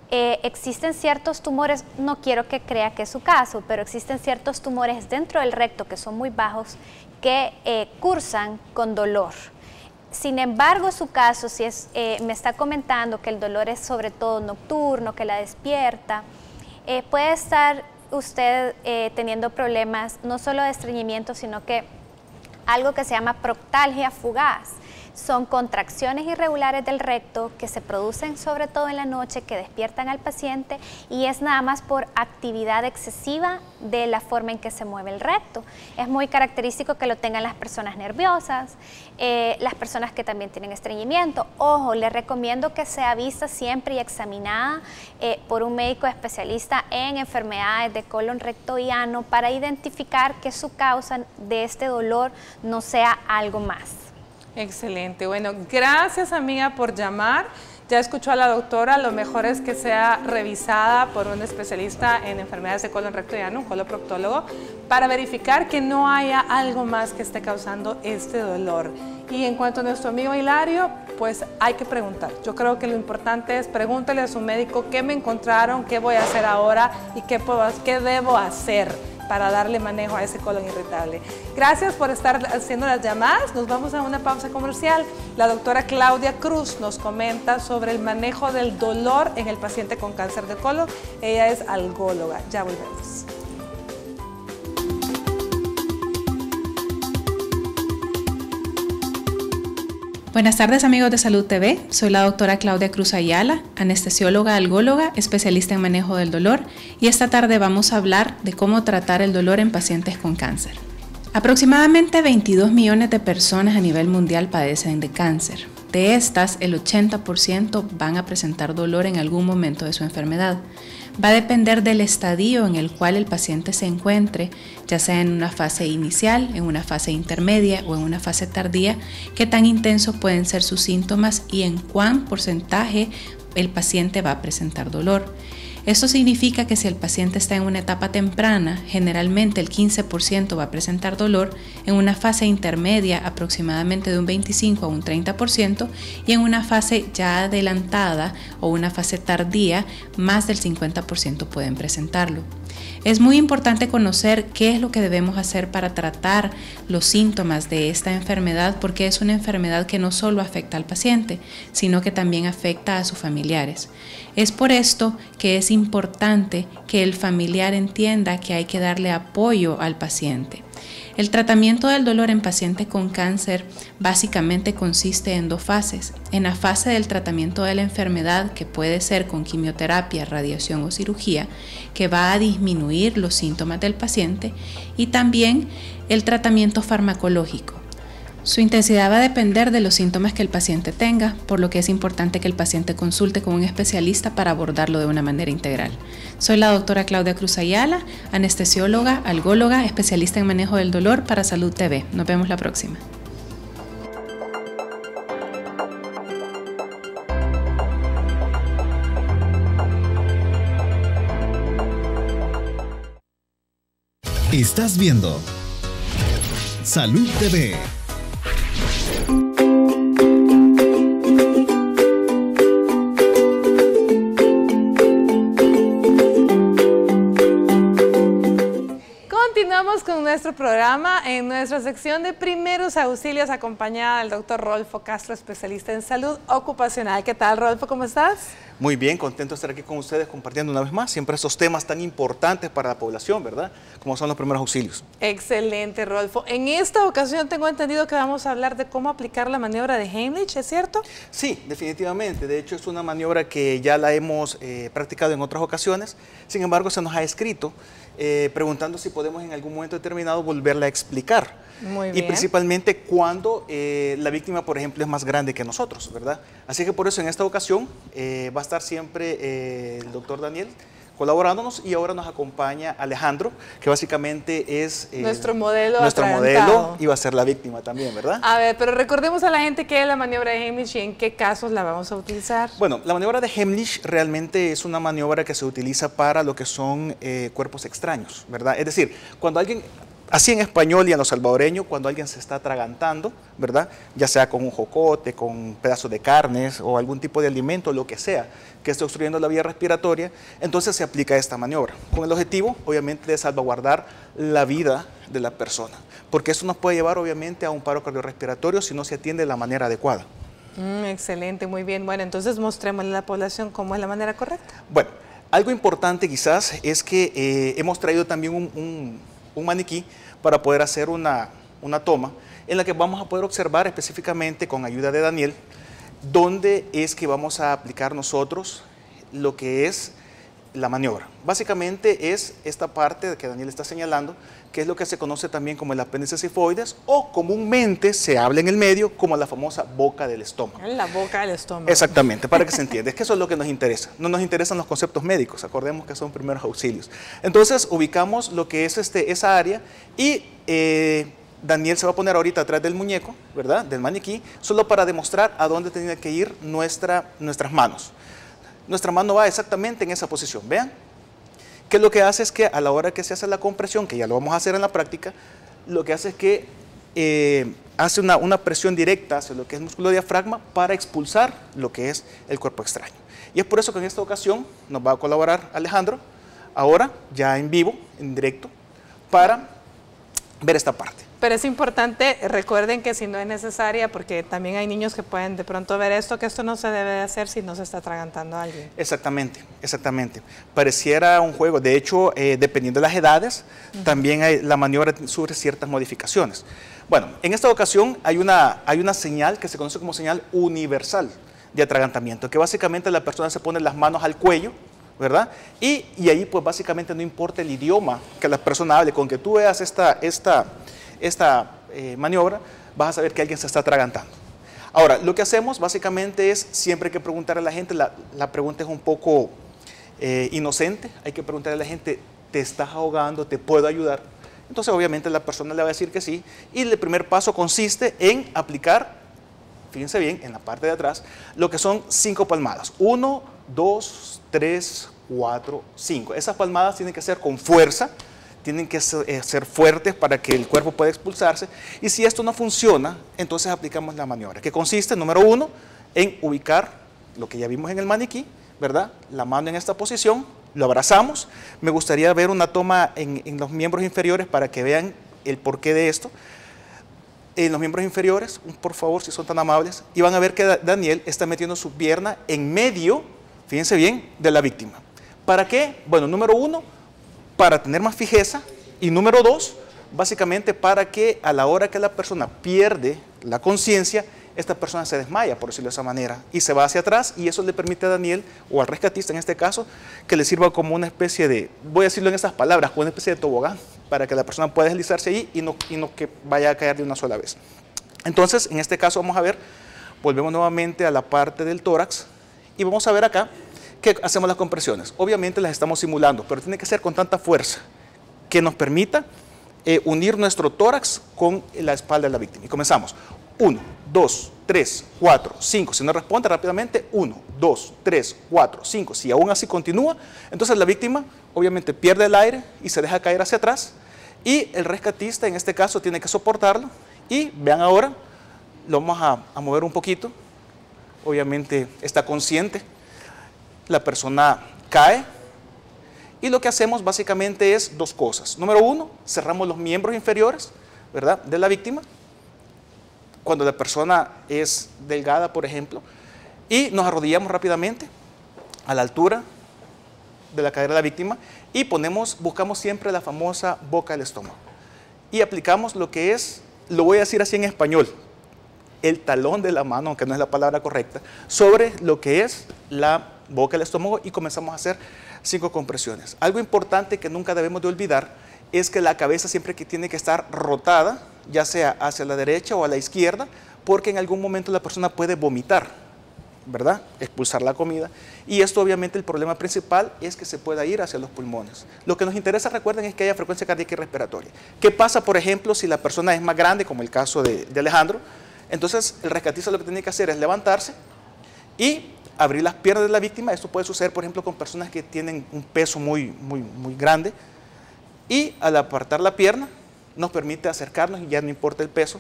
Existen ciertos tumores, no quiero que crea que es su caso, pero existen ciertos tumores dentro del recto que son muy bajos que cursan con dolor. Sin embargo, su caso, si me está comentando que el dolor es sobre todo nocturno, que la despierta, puede estar usted teniendo problemas no solo de estreñimiento, sino que algo que se llama proctalgia fugaz. Son contracciones irregulares del recto que se producen sobre todo en la noche, que despiertan al paciente, y es nada más por actividad excesiva de la forma en que se mueve el recto. Es muy característico que lo tengan las personas nerviosas, las personas que también tienen estreñimiento. Ojo, les recomiendo que sea vista siempre y examinada por un médico especialista en enfermedades de colon, recto y ano para identificar que su causa de este dolor no sea algo más. Excelente. Bueno, gracias, amiga, por llamar. Ya escuchó a la doctora, lo mejor es que sea revisada por un especialista en enfermedades de colon, recto y ano, un coloproctólogo, para verificar que no haya algo más que esté causando este dolor. Y en cuanto a nuestro amigo Hilario, pues hay que preguntar. Yo creo que lo importante es pregúntale a su médico qué me encontraron, qué voy a hacer ahora y qué debo hacer para darle manejo a ese colon irritable. Gracias por estar haciendo las llamadas. Nos vamos a una pausa comercial. La doctora Claudia Cruz nos comenta sobre el manejo del dolor en el paciente con cáncer de colon. Ella es algóloga. Ya volvemos. Buenas tardes, amigos de Salud TV, soy la doctora Claudia Cruz Ayala, anestesióloga algóloga, especialista en manejo del dolor, y esta tarde vamos a hablar de cómo tratar el dolor en pacientes con cáncer. Aproximadamente 22 millones de personas a nivel mundial padecen de cáncer. De estas, el 80% van a presentar dolor en algún momento de su enfermedad. Va a depender del estadio en el cual el paciente se encuentre, ya sea en una fase inicial, en una fase intermedia o en una fase tardía, qué tan intensos pueden ser sus síntomas y en cuán porcentaje el paciente va a presentar dolor. Esto significa que si el paciente está en una etapa temprana, generalmente el 15% va a presentar dolor, en una fase intermedia aproximadamente de un 25 a un 30% y en una fase ya adelantada o una fase tardía, más del 50% pueden presentarlo. Es muy importante conocer qué es lo que debemos hacer para tratar los síntomas de esta enfermedad, porque es una enfermedad que no solo afecta al paciente, sino que también afecta a sus familiares. Es por esto que es importante que el familiar entienda que hay que darle apoyo al paciente. El tratamiento del dolor en pacientes con cáncer básicamente consiste en 2 fases. En la fase del tratamiento de la enfermedad, que puede ser con quimioterapia, radiación o cirugía, que va a disminuir los síntomas del paciente, y también el tratamiento farmacológico. Su intensidad va a depender de los síntomas que el paciente tenga, por lo que es importante que el paciente consulte con un especialista para abordarlo de una manera integral. Soy la doctora Claudia Cruz Ayala, anestesióloga, algóloga, especialista en manejo del dolor para Salud TV. Nos vemos la próxima. Estás viendo Salud TV. Continuamos con nuestro programa en nuestra sección de primeros auxilios, acompañada del doctor Rolfo Castro, especialista en salud ocupacional. ¿Qué tal, Rolfo? ¿Cómo estás? Muy bien, contento de estar aquí con ustedes compartiendo una vez más siempre esos temas tan importantes para la población, ¿verdad? Como son los primeros auxilios. Excelente, Rolfo. En esta ocasión tengo entendido que vamos a hablar de cómo aplicar la maniobra de Heimlich, ¿es cierto? Sí, definitivamente. De hecho, es una maniobra que ya la hemos practicado en otras ocasiones. Sin embargo, se nos ha escrito preguntando si podemos en algún momento determinado volverla a explicar. Muy bien. Y principalmente cuando la víctima, por ejemplo, es más grande que nosotros, ¿verdad? Así que por eso en esta ocasión va a estar siempre el doctor Daniel colaborándonos, y ahora nos acompaña Alejandro, que básicamente es nuestro modelo y va a ser la víctima también, ¿verdad? A ver, pero recordemos a la gente qué es la maniobra de Heimlich y en qué casos la vamos a utilizar. Bueno, la maniobra de Heimlich realmente es una maniobra que se utiliza para lo que son cuerpos extraños, ¿verdad? Es decir, cuando alguien, así en español y en lo salvadoreño, cuando alguien se está atragantando, ¿verdad? Ya sea con un jocote, con pedazos de carnes o algún tipo de alimento, lo que sea, que esté obstruyendo la vía respiratoria, entonces se aplica esta maniobra, con el objetivo, obviamente, de salvaguardar la vida de la persona, porque eso nos puede llevar, obviamente, a un paro cardiorrespiratorio si no se atiende de la manera adecuada. Excelente, muy bien. Bueno, entonces mostrémosle a la población cómo es la manera correcta. Bueno, algo importante quizás es que hemos traído también un maniquí para poder hacer una toma en la que vamos a poder observar específicamente con ayuda de Daniel dónde es que vamos a aplicar nosotros lo que es la maniobra. Básicamente es esta parte que Daniel está señalando, que es lo que se conoce también como el apéndice sifoides, o comúnmente se habla en el medio como la famosa boca del estómago. La boca del estómago. Exactamente, para que se entienda. Es que eso es lo que nos interesa. No nos interesan los conceptos médicos, acordemos que son primeros auxilios. Entonces ubicamos lo que es esa área y Daniel se va a poner ahorita atrás del muñeco, ¿verdad? Del maniquí, solo para demostrar a dónde tiene que ir nuestras manos. Nuestra mano va exactamente en esa posición, vean. Que lo que hace es que a la hora que se hace la compresión, que ya lo vamos a hacer en la práctica, lo que hace es que hace una presión directa hacia lo que es el músculo diafragma para expulsar lo que es el cuerpo extraño. Y es por eso que en esta ocasión nos va a colaborar Alejandro, ahora ya en vivo, en directo, para ver esta parte. Pero es importante, recuerden que si no es necesaria, porque también hay niños que pueden de pronto ver esto, que esto no se debe de hacer si no se está atragantando a alguien. Exactamente, exactamente. Pareciera un juego. De hecho, dependiendo de las edades, también la maniobra sufre ciertas modificaciones. Bueno, en esta ocasión hay una señal que se conoce como señal universal de atragantamiento, que básicamente la persona se pone las manos al cuello, ¿verdad? Y ahí pues básicamente no importa el idioma que la persona hable, con que tú veas esta maniobra, vas a saber que alguien se está atragantando. Ahora, lo que hacemos básicamente es, siempre hay que preguntar a la gente, la pregunta es un poco inocente, hay que preguntar a la gente, ¿te estás ahogando? ¿Te puedo ayudar? Entonces obviamente la persona le va a decir que sí, y el primer paso consiste en aplicar, fíjense bien, en la parte de atrás, lo que son 5 palmadas. 1, 2, 3, 4, 5. Esas palmadas tienen que ser con fuerza, tienen que ser fuertes para que el cuerpo pueda expulsarse. Y si esto no funciona, entonces aplicamos la maniobra, que consiste, número 1, en ubicar lo que ya vimos en el maniquí, ¿verdad? La mano en esta posición, lo abrazamos. Me gustaría ver una toma en los miembros inferiores para que vean el porqué de esto. En los miembros inferiores, por favor, si son tan amables, y van a ver que Daniel está metiendo su pierna en medio, fíjense bien, de la víctima. ¿Para qué? Bueno, número 1, para tener más fijeza, y número 2, básicamente para que a la hora que la persona pierde la conciencia, esta persona se desmaya, por decirlo de esa manera, y se va hacia atrás, y eso le permite a Daniel, o al rescatista en este caso, que le sirva como una especie de, voy a decirlo en estas palabras, como una especie de tobogán, para que la persona pueda deslizarse allí y no que vaya a caer de una sola vez. Entonces, en este caso vamos a ver, volvemos nuevamente a la parte del tórax, y vamos a ver acá que hacemos las compresiones. Obviamente las estamos simulando, pero tiene que ser con tanta fuerza que nos permita unir nuestro tórax con la espalda de la víctima. Y comenzamos. 1, 2, 3, 4, 5. Si no responde rápidamente, 1, 2, 3, 4, 5. Si aún así continúa, entonces la víctima obviamente pierde el aire y se deja caer hacia atrás. Y el rescatista en este caso tiene que soportarlo. Y vean ahora, lo vamos a mover un poquito. Obviamente está consciente. La persona cae. Y lo que hacemos básicamente es dos cosas. Número 1, cerramos los miembros inferiores, ¿verdad?, de la víctima. Cuando la persona es delgada, por ejemplo, y nos arrodillamos rápidamente a la altura de la cadera de la víctima y buscamos siempre la famosa boca del estómago. Y aplicamos lo que es, lo voy a decir así en español, el talón de la mano, aunque no es la palabra correcta, sobre lo que es la boca del estómago y comenzamos a hacer 5 compresiones. Algo importante que nunca debemos de olvidar es que la cabeza siempre tiene que estar rotada, ya sea hacia la derecha o a la izquierda, porque en algún momento la persona puede vomitar, ¿verdad?, expulsar la comida, y esto obviamente el problema principal es que se pueda ir hacia los pulmones. Lo que nos interesa, recuerden, es que haya frecuencia cardíaca y respiratoria. ¿Qué pasa, por ejemplo, si la persona es más grande, como el caso de Alejandro? Entonces el rescatista lo que tiene que hacer es levantarse y abrir las piernas de la víctima. Esto puede suceder, por ejemplo, con personas que tienen un peso muy grande, y al apartar la pierna nos permite acercarnos y ya no importa el peso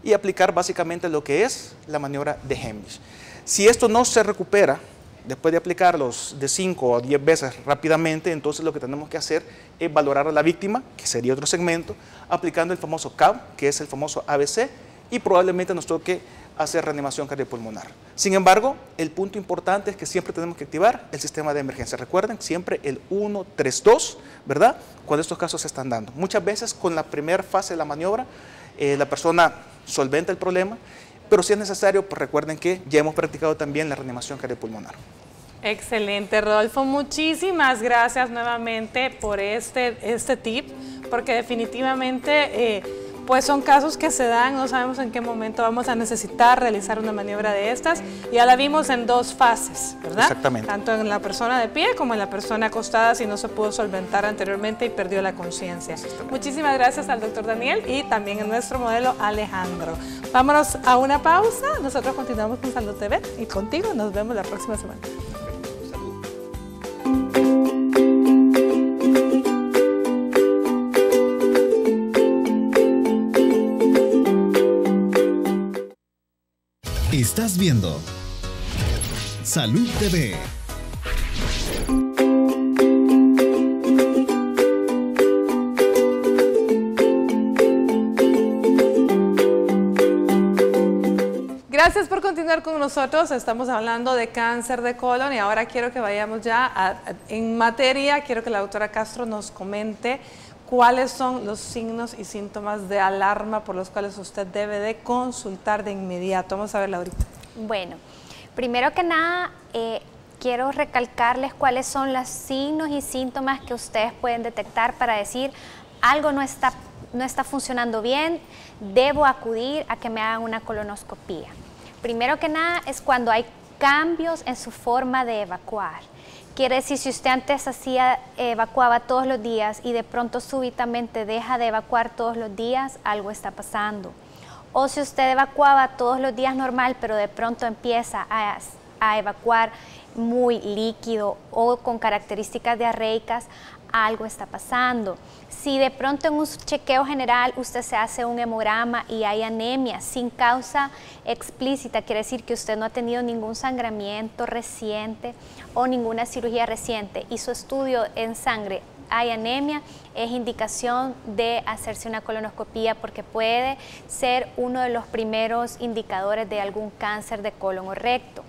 y aplicar básicamente lo que es la maniobra de Heimlich. Si esto no se recupera después de aplicarlos de 5 o 10 veces rápidamente, entonces lo que tenemos que hacer es valorar a la víctima, que sería otro segmento, aplicando el famoso CAV, que es el famoso ABC, y probablemente nos toque hacer reanimación cardiopulmonar. Sin embargo, el punto importante es que siempre tenemos que activar el sistema de emergencia. Recuerden, siempre el 1-3-2, ¿verdad?, cuando estos casos se están dando. Muchas veces con la primera fase de la maniobra, la persona solventa el problema, pero si es necesario, pues recuerden que ya hemos practicado también la reanimación cardiopulmonar. Excelente, Rodolfo. Muchísimas gracias nuevamente por este tip, porque definitivamente pues son casos que se dan, no sabemos en qué momento vamos a necesitar realizar una maniobra de estas. Ya la vimos en 2 fases, ¿verdad? Exactamente. Tanto en la persona de pie como en la persona acostada si no se pudo solventar anteriormente y perdió la conciencia. Muchísimas gracias al doctor Daniel y también a nuestro modelo Alejandro. Vámonos a una pausa, nosotros continuamos con Salud TV y contigo nos vemos la próxima semana. Estás viendo Salud TV. Gracias por continuar con nosotros. Estamos hablando de cáncer de colon y ahora quiero que vayamos ya en materia. Quiero que la doctora Castro nos comente cuáles son los signos y síntomas de alarma por los cuales usted debe de consultar de inmediato. Vamos a verla ahorita. Bueno, primero que nada, quiero recalcarles cuáles son los signos y síntomas que ustedes pueden detectar para decir algo no está funcionando bien, debo acudir a que me hagan una colonoscopía. Primero que nada es cuando hay cambios en su forma de evacuar. Quiere decir, si usted antes evacuaba todos los días y de pronto súbitamente deja de evacuar todos los días, algo está pasando. O si usted evacuaba todos los días normal, pero de pronto empieza a evacuar muy líquido o con características diarreicas, algo está pasando. Si de pronto en un chequeo general usted se hace un hemograma y hay anemia sin causa explícita, quiere decir que usted no ha tenido ningún sangramiento reciente o ninguna cirugía reciente y su estudio en sangre hay anemia, es indicación de hacerse una colonoscopía porque puede ser uno de los primeros indicadores de algún cáncer de colon o recto.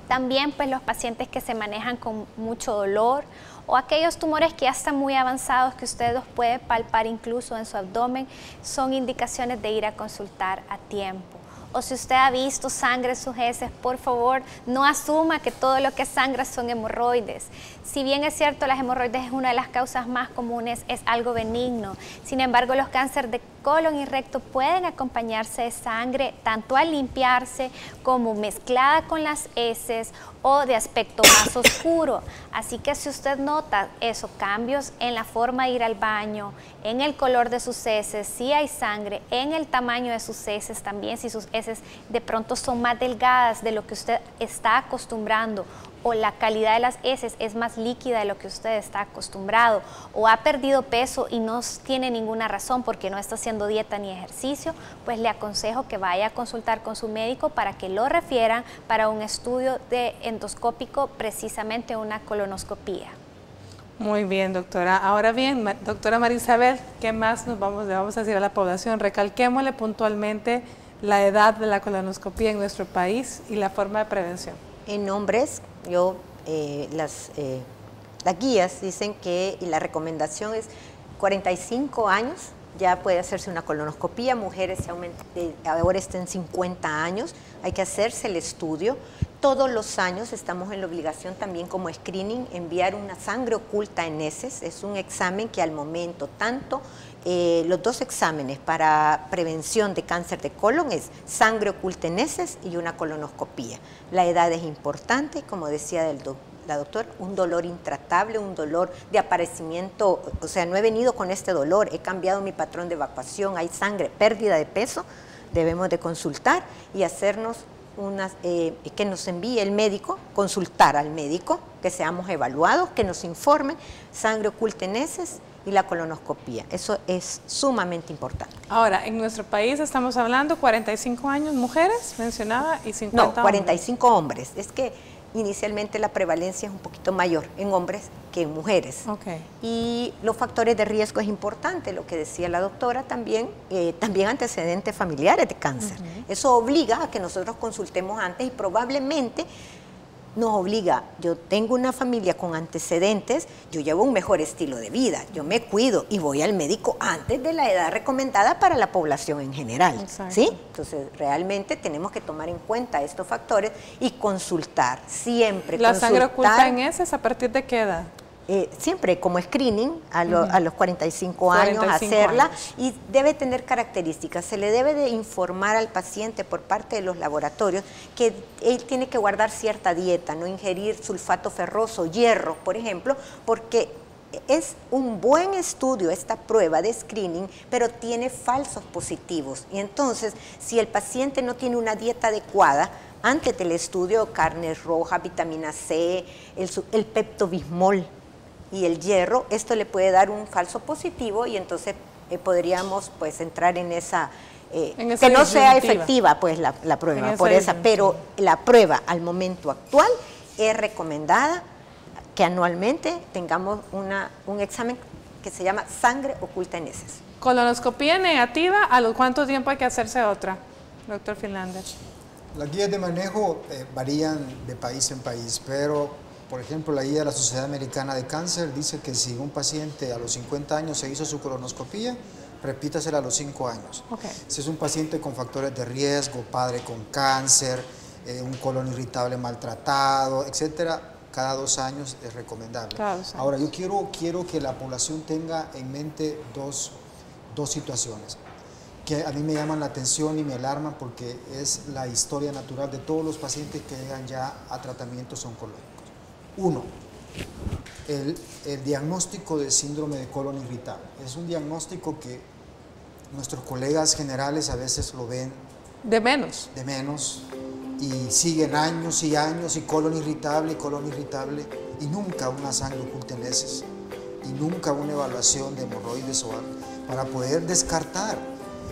También pues los pacientes que se manejan con mucho dolor o aquellos tumores que ya están muy avanzados que usted los puede palpar incluso en su abdomen, son indicaciones de ir a consultar a tiempo. O si usted ha visto sangre en sus heces, por favor, no asuma que todo lo que sangra son hemorroides. Si bien es cierto, las hemorroides es una de las causas más comunes, es algo benigno. Sin embargo, los cánceres de colon y recto pueden acompañarse de sangre, tanto al limpiarse como mezclada con las heces o de aspecto más oscuro. Así que si usted nota esos cambios en la forma de ir al baño, en el color de sus heces, si hay sangre, en el tamaño de sus heces también, si sus heces de pronto son más delgadas de lo que usted está acostumbrando, o la calidad de las heces es más líquida de lo que usted está acostumbrado, o ha perdido peso y no tiene ninguna razón porque no está haciendo dieta ni ejercicio, pues le aconsejo que vaya a consultar con su médico para que lo refieran para un estudio endoscópico, precisamente una colonoscopía. Muy bien, doctora. Ahora bien, doctora María Isabel, ¿qué más le vamos a decir a la población? Recalquémosle puntualmente la edad de la colonoscopía en nuestro país y la forma de prevención. En hombres, las guías dicen que la recomendación es 45 años, ya puede hacerse una colonoscopía. Mujeres ahora estén 50 años, hay que hacerse el estudio. Todos los años estamos en la obligación también como screening enviar una sangre oculta en heces. Es un examen que al momento, tanto los dos exámenes para prevención de cáncer de colon es sangre oculta en heces y una colonoscopía. La edad es importante, como decía la doctora, un dolor intratable, un dolor de aparecimiento, o sea, no he venido con este dolor, he cambiado mi patrón de evacuación, hay sangre, pérdida de peso, debemos de consultar y hacernos que nos envíe el médico, consultar al médico, que seamos evaluados, que nos informen, sangre oculta en heces y la colonoscopía. Eso es sumamente importante. Ahora, en nuestro país estamos hablando 45 años mujeres, mencionaba, y 50 hombres. No, 45 hombres. Es que inicialmente la prevalencia es un poquito mayor en hombres que en mujeres. Okay. Y los factores de riesgo es importante, lo que decía la doctora también, también antecedentes familiares de cáncer. Eso obliga a que nosotros consultemos antes y probablemente nos obliga, yo tengo una familia con antecedentes, yo llevo un mejor estilo de vida, yo me cuido y voy al médico antes de la edad recomendada para la población en general. ¿Sí? Entonces, realmente tenemos que tomar en cuenta estos factores y consultar, siempre. ¿La sangre oculta en heces a partir de qué edad? Siempre como screening a los 45 años hacerla y debe tener características. Se le debe de informar al paciente por parte de los laboratorios que él tiene que guardar cierta dieta, no ingerir sulfato ferroso, hierro, por ejemplo, porque es un buen estudio esta prueba de screening, pero tiene falsos positivos. Y entonces, si el paciente no tiene una dieta adecuada, antes del estudio, carne roja, vitamina C, el peptobismol y el hierro, esto le puede dar un falso positivo y entonces podríamos pues entrar en esa, que no sea efectiva pues la prueba, pero la prueba al momento actual es recomendada que anualmente tengamos un examen que se llama sangre oculta en heces. Colonoscopía negativa, ¿a los cuánto tiempo hay que hacerse otra, doctor Finlander? Las guías de manejo varían de país en país, pero por ejemplo, la guía de la Sociedad Americana de Cáncer dice que si un paciente a los 50 años se hizo su colonoscopía, repítasela a los 5 años. Okay. Si es un paciente con factores de riesgo, padre con cáncer, un colon irritable maltratado, etcétera, cada 2 años es recomendable. Ahora, yo quiero que la población tenga en mente dos situaciones que a mí me llaman la atención y me alarman porque es la historia natural de todos los pacientes que llegan ya a tratamientos oncológicos. Uno, el diagnóstico de síndrome de colon irritable. Es un diagnóstico que nuestros colegas generales a veces lo ven de menos. y siguen años y años y colon irritable y nunca una sangre oculta en heces y nunca una evaluación de hemorroides o algo para poder descartar.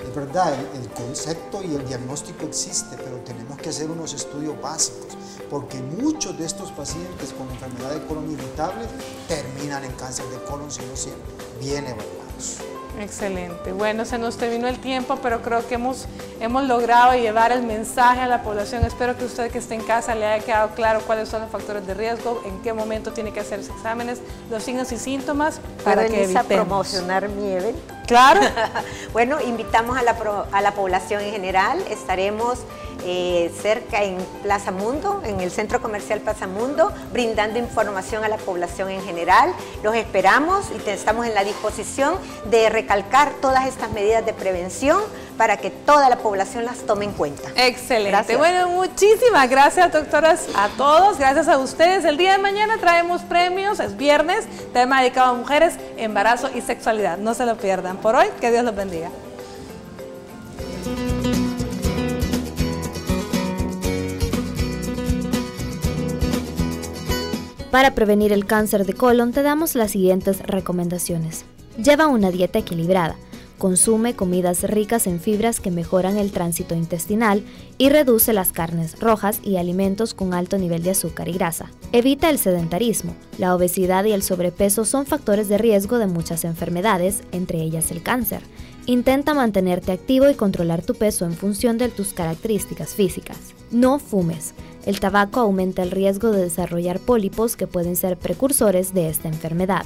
Es verdad, el concepto y el diagnóstico existe, pero tenemos que hacer unos estudios básicos porque muchos de estos pacientes con enfermedad de colon irritable terminan en cáncer de colon si no son bien evaluados. Excelente. Bueno, se nos terminó el tiempo, pero creo que hemos logrado llevar el mensaje a la población. Espero que usted que esté en casa le haya quedado claro cuáles son los factores de riesgo, en qué momento tiene que hacerse exámenes, los signos y síntomas para que evitemos. Promocionar mi evento. Claro. Bueno, invitamos a la población en general. Estaremos cerca en Plaza Mundo, en el Centro Comercial Plaza Mundo, brindando información a la población en general. Los esperamos y estamos en la disposición de recalcar todas estas medidas de prevención para que toda la población las tome en cuenta. Excelente. Gracias. Bueno, muchísimas gracias, doctoras, a todos. Gracias a ustedes. El día de mañana traemos premios, es viernes, tema dedicado a mujeres, embarazo y sexualidad. No se lo pierdan. Por hoy, que Dios los bendiga. Para prevenir el cáncer de colon te damos las siguientes recomendaciones. Lleva una dieta equilibrada. Consume comidas ricas en fibras que mejoran el tránsito intestinal y reduce las carnes rojas y alimentos con alto nivel de azúcar y grasa. Evita el sedentarismo. La obesidad y el sobrepeso son factores de riesgo de muchas enfermedades, entre ellas el cáncer. Intenta mantenerte activo y controlar tu peso en función de tus características físicas. No fumes. El tabaco aumenta el riesgo de desarrollar pólipos que pueden ser precursores de esta enfermedad.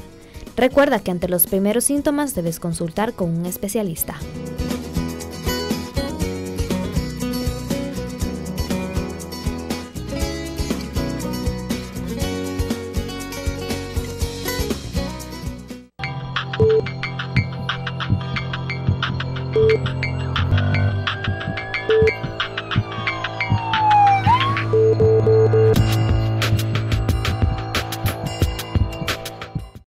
Recuerda que ante los primeros síntomas debes consultar con un especialista.